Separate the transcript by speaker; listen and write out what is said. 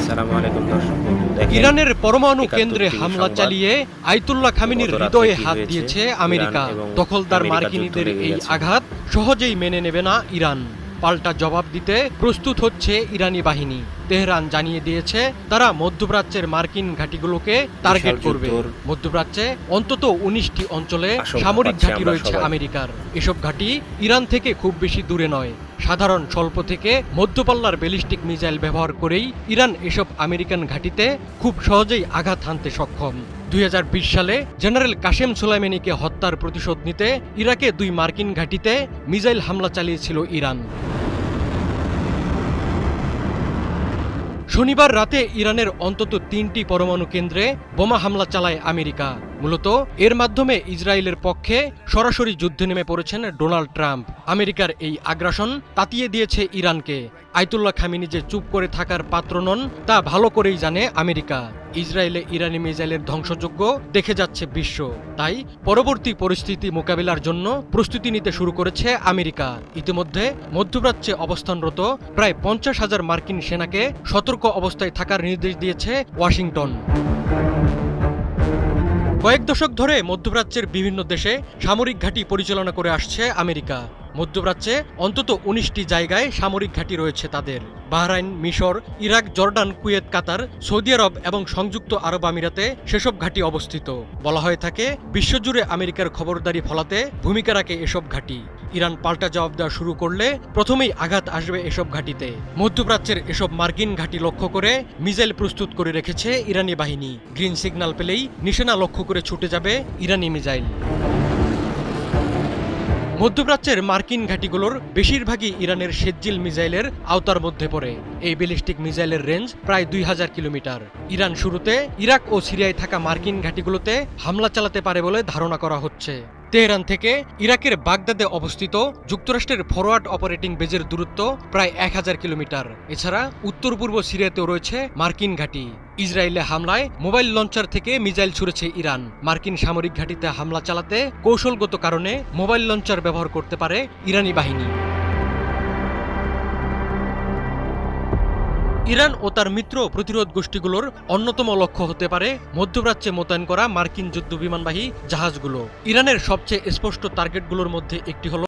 Speaker 1: আসসালামু আলাইকুম দর্শক বন্ধু। দেখেন,
Speaker 2: ইরানের পরমাণু
Speaker 1: ৭১
Speaker 2: কেন্দ্রে
Speaker 1: টিভি
Speaker 2: হামলা
Speaker 1: সংবাদ।
Speaker 2: চালিয়ে আয়াতুল্লাহ খামেনির
Speaker 1: গত রাত্রে
Speaker 2: হৃদয়ে
Speaker 1: কি
Speaker 2: হাত
Speaker 1: হয়েছে?
Speaker 2: দিয়েছে
Speaker 1: ইরান
Speaker 2: আমেরিকা।
Speaker 1: এবং
Speaker 2: দখলদার
Speaker 1: আমেরিকার
Speaker 2: মার্কিনীদের
Speaker 1: যুদ্ধ লেগে
Speaker 2: এই
Speaker 1: গেছে।
Speaker 2: আঘাত সহজেই মেনে নেবে না ইরান। পাল্টা জবাব দিতে প্রস্তুত হচ্ছে ইরানি বাহিনী। তেহরান জানিয়ে দিয়েছে তারা মধ্যপ্রাচ্যের মার্কিন ঘাঁটিগুলোকে টার্গেট করবে।
Speaker 1: যুদ্ধর
Speaker 2: মধ্যপ্রাচ্যে অন্তত ১৯টি অঞ্চলে
Speaker 1: আশঙ্কা
Speaker 2: সামরিক
Speaker 1: পাচ্ছি
Speaker 2: ঘাঁটি
Speaker 1: আমরা
Speaker 2: রয়েছে
Speaker 1: সবাই।
Speaker 2: আমেরিকার। এসব ঘাঁটি ইরান থেকে খুব বেশি দূরে নয়। সাধারণ স্বল্প থেকে মধ্যপাল্লার ব্যালিস্টিক মিসাইল ব্যবহার করেই ইরান এসব আমেরিকান ঘাঁটিতে খুব সহজেই আঘাত হানতে সক্ষম। ২০২০ সালে জেনারেল কাশেম সোলাইমানিকে হত্যার প্রতিশোধ নিতে ইরাকে ২ মার্কিন ঘাঁটিতে মিসাইল হামলা চালিয়েছিল ইরান। শনিবার রাতে ইরানের অন্তত ৩টি পরমাণু কেন্দ্রে বোমা হামলা চালায় আমেরিকা। মূলত এর মাধ্যমে ইসরায়েলের পক্ষে সরাসরি যুদ্ধে নেমে পড়েছেন ডোনাল্ড ট্রাম্প। আমেরিকার এই আগ্রাসন তাতিয়ে দিয়েছে ইরানকে। আয়াতুল্লাহ খামেনি যে চুপ করে থাকার পাত্র নন তা ভালো করেই জানে আমেরিকা। ইসরায়েলে ইরানি মিসাইলের ধ্বংসযজ্ঞ দেখে যাচ্ছে বিশ্ব। তাই পরবর্তী পরিস্থিতি মোকাবিলার জন্য প্রস্তুতি নিতে শুরু করেছে আমেরিকা। ইতিমধ্যে মধ্যপ্রাচ্যে অবস্থানরত প্রায় ৫০,০০০ মার্কিন সেনাকে সতর্ক অবস্থায় থাকার নির্দেশ দিয়েছে ওয়াশিংটন। কয়েক দশক ধরে মধ্যপ্রাচ্যের বিভিন্ন দেশে সামরিক ঘাঁটি পরিচালনা করে আসছে আমেরিকা। মধ্যপ্রাচ্যে অন্তত ১৯টি জায়গায় সামরিক ঘাঁটি রয়েছে তাদের। বাহরাইন, মিশর, ইরাক, জর্ডান, কুয়েত, কাতার, সৌদি আরব এবং সংযুক্ত আরব আমিরাতে সেসব ঘাঁটি অবস্থিত। বলা হয়ে থাকে বিশ্বজুড়ে আমেরিকার খবরদারি ফলাতে ভূমিকা রাখে এসব ঘাঁটি। ইরান পাল্টা জবাব দেওয়া শুরু করলে প্রথমেই আঘাত আসবে এসব ঘাঁটিতে। মধ্যপ্রাচ্যের এসব মার্কিন ঘাঁটি লক্ষ্য করে মিসাইল প্রস্তুত করে রেখেছে ইরানি বাহিনী। গ্রিন সিগন্যাল পেলেই নিশানা লক্ষ্য করে ছুটে যাবে ইরানি মিসাইল। মধ্যপ্রাচ্যের মার্কিন ঘাঁটিগুলোর বেশিরভাগই ইরানের শেজ্জিল মিসাইলের আওতার মধ্যে পড়ে। এই ব্যালিস্টিক মিসাইলের রেঞ্জ প্রায় ২০০০ কিলোমিটার। ইরান শুরুতে ইরাক ও সিরিয়ায় থাকা মার্কিন ঘাঁটিগুলোতে হামলা চালাতে পারে বলে ধারণা করা হচ্ছে। তেহরান থেকে ইরাকের বাগদাদে অবস্থিত যুক্তরাষ্ট্রের ফরওয়ার্ড অপারেটিং বেজের দূরত্ব প্রায় ১০০০ কিলোমিটার। এছাড়া উত্তর পূর্ব সিরিয়াতেও রয়েছে মার্কিন ঘাঁটি। ইসরায়েলে হামলায় মোবাইল লঞ্চার থেকে মিসাইল ছুড়েছে ইরান। মার্কিন সামরিক ঘাঁটিতে হামলা চালাতে কৌশলগত কারণে মোবাইল লঞ্চার ব্যবহার করতে পারে ইরানি বাহিনী। ইরান ও তার মিত্র প্রতিরোধ গোষ্ঠীগুলোর অন্যতম লক্ষ্য হতে পারে মধ্যপ্রাচ্যে মোতায়েন করা মার্কিন যুদ্ধ বিমানবাহী জাহাজগুলো। ইরানের সবচেয়ে স্পষ্ট টার্গেটগুলোর মধ্যে একটি হল